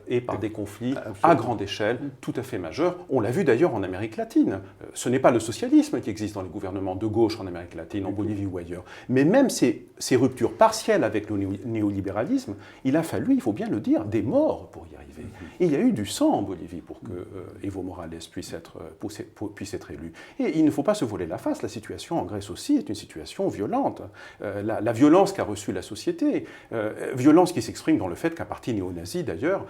et par des conflits à grande échelle, tout à fait majeurs. On l'a vu d'ailleurs en Amérique latine. Ce n'est pas le socialisme qui existe dans les gouvernements de gauche en Amérique latine, en Bolivie ou ailleurs. Mais même ces ruptures partielles avec le néolibéralisme, il a fallu, il faut bien le dire, des morts pour y arriver. Et il y a eu du sang en Bolivie pour que Evo Morales puisse être élu. Et il ne faut pas se voiler la face, la situation en Grèce aussi est une situation violente. La violence qu'a reçue la société, violence qui s'exprime dans le fait qu'un parti néo-nazi, d'ailleurs,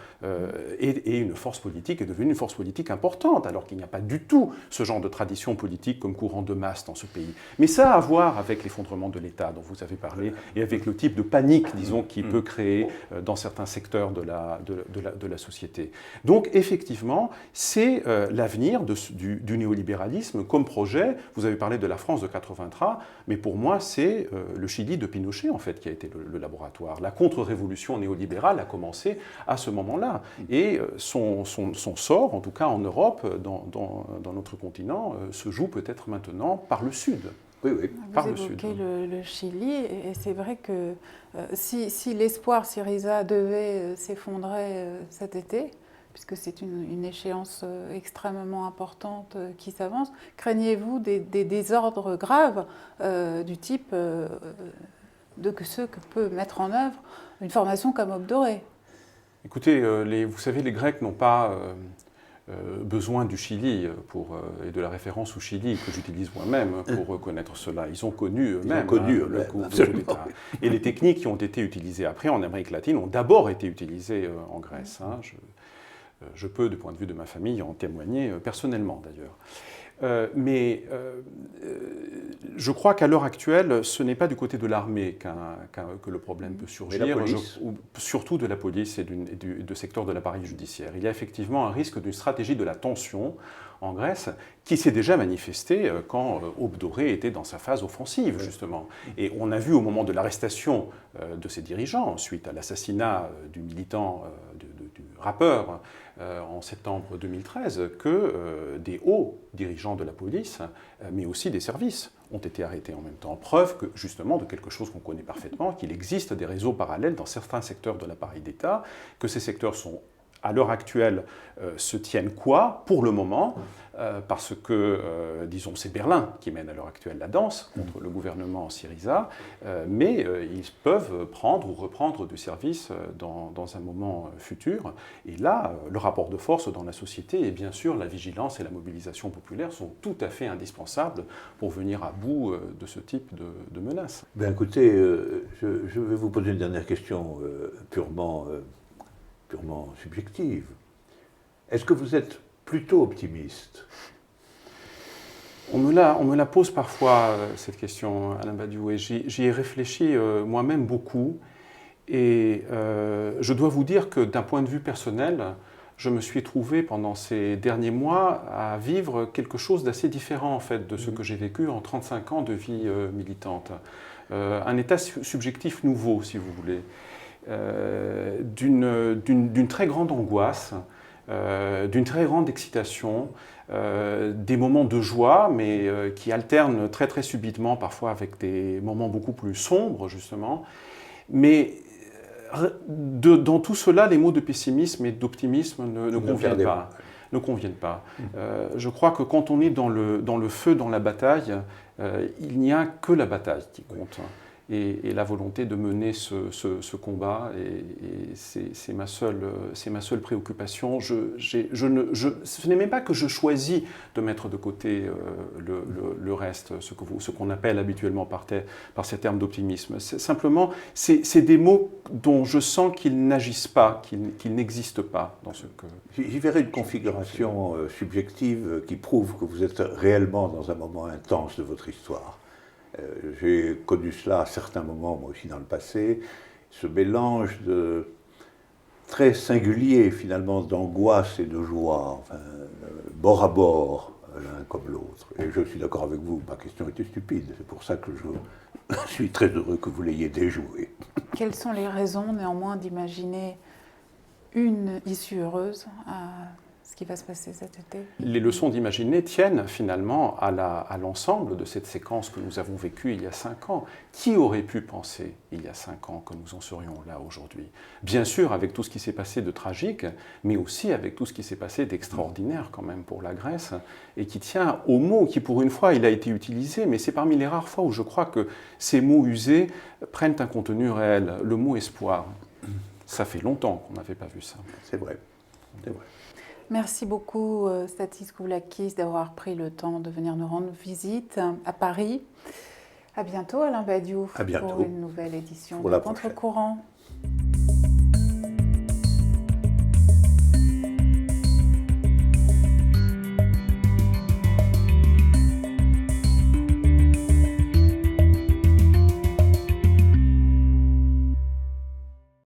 est une force politique, est devenue une force politique importante, alors qu'il n'y a pas du tout ce genre de tradition politique comme courant de masse dans ce pays. Mais ça a à voir avec l'effondrement de l'État dont vous avez parlé, et avec le type de panique, disons, qui peut créer dans certains secteurs de la société. Donc, effectivement, c'est l'avenir du néolibéralisme comme projet. Vous avez parlé de la France de 83, mais pour moi, c'est le Chili de Pinochet, en fait, qui a été le laboratoire. La contre-révolution néolibérale a commencé à ce moment-là. Et son sort, en tout cas en Europe, dans notre continent, se joue peut-être maintenant par le Sud. Oui, oui. Vous évoquez le Chili, et c'est vrai que si l'espoir Syriza devait s'effondrer cet été, puisque c'est une échéance extrêmement importante qui s'avance, craignez-vous des désordres graves du type de ceux que peut mettre en œuvre une formation comme Aube Dorée? Écoutez, vous savez, les Grecs n'ont pas besoin du Chili et de la référence au Chili que j'utilise moi-même pour reconnaître cela. Ils ont connu eux-mêmes le coup d'État. Et les techniques qui ont été utilisées après en Amérique latine ont d'abord été utilisées en Grèce. Je peux, du point de vue de ma famille, en témoigner personnellement d'ailleurs. Mais je crois qu'à l'heure actuelle, ce n'est pas du côté de l'armée que le problème peut surgir, surtout de la police et du secteur de l'appareil judiciaire. Il y a effectivement un risque d'une stratégie de la tension en Grèce qui s'est déjà manifestée quand Aube Dorée était dans sa phase offensive, justement. Et on a vu au moment de l'arrestation de ses dirigeants, suite à l'assassinat du militant, du rappeur, en septembre 2013, que des hauts dirigeants de la police, mais aussi des services, ont été arrêtés en même temps. Preuve que, justement, de quelque chose qu'on connaît parfaitement, qu'il existe des réseaux parallèles dans certains secteurs de l'appareil d'État, que ces secteurs sont, à l'heure actuelle, se tiennent quoi, pour le moment, parce que, disons, c'est Berlin qui mène à l'heure actuelle la danse contre le gouvernement Syriza, mais ils peuvent prendre ou reprendre du service dans un moment futur. Et là, le rapport de force dans la société et bien sûr la vigilance et la mobilisation populaire sont tout à fait indispensables pour venir à bout de ce type de menaces. Ben écoutez, je vais vous poser une dernière question purement subjective. Est-ce que vous êtes plutôt optimiste? On me la pose parfois, cette question, Alain Badiou, et j'y ai réfléchi moi-même beaucoup. Et je dois vous dire que d'un point de vue personnel, je me suis trouvé pendant ces derniers mois à vivre quelque chose d'assez différent en fait, de ce que j'ai vécu en 35 ans de vie militante. Un état subjectif nouveau, si vous voulez. D'une très grande angoisse, d'une très grande excitation, des moments de joie, mais qui alternent très très subitement parfois avec des moments beaucoup plus sombres justement. Mais dans tout cela, les mots de pessimisme et d'optimisme ne conviennent pas. Je crois que quand on est dans le feu, dans la bataille, il n'y a que la bataille qui compte. Et la volonté de mener ce combat, et c'est ma seule préoccupation. Ce n'est même pas que je choisis de mettre de côté le reste, ce qu'on appelle habituellement par ces termes d'optimisme. Simplement, c'est des mots dont je sens qu'ils n'agissent pas, qu'ils n'existent pas dans ce que... J'y verrais une configuration subjective qui prouve que vous êtes réellement dans un moment intense de votre histoire. J'ai connu cela à certains moments, moi aussi dans le passé, ce mélange de très singulier finalement d'angoisse et de joie, enfin, bord à bord, l'un comme l'autre. Et je suis d'accord avec vous, ma question était stupide, c'est pour ça que je suis très heureux que vous l'ayez déjouée. Quelles sont les raisons néanmoins d'imaginer une issue heureuse à ce qui va se passer cet été? Les leçons d'imaginer tiennent finalement à l'ensemble de cette séquence que nous avons vécue il y a 5 ans. Qui aurait pu penser il y a 5 ans que nous en serions là aujourd'hui? Bien sûr avec tout ce qui s'est passé de tragique, mais aussi avec tout ce qui s'est passé d'extraordinaire quand même pour la Grèce, et qui tient au mot qui pour une fois il a été utilisé, mais c'est parmi les rares fois où je crois que ces mots usés prennent un contenu réel, le mot espoir. Ça fait longtemps qu'on n'avait pas vu ça. C'est vrai, c'est vrai. Merci beaucoup, Stathis Kouvlakis, d'avoir pris le temps de venir nous rendre visite à Paris. À bientôt, Alain Badiou, à bientôt. pour une nouvelle édition pour de Contre-Courant.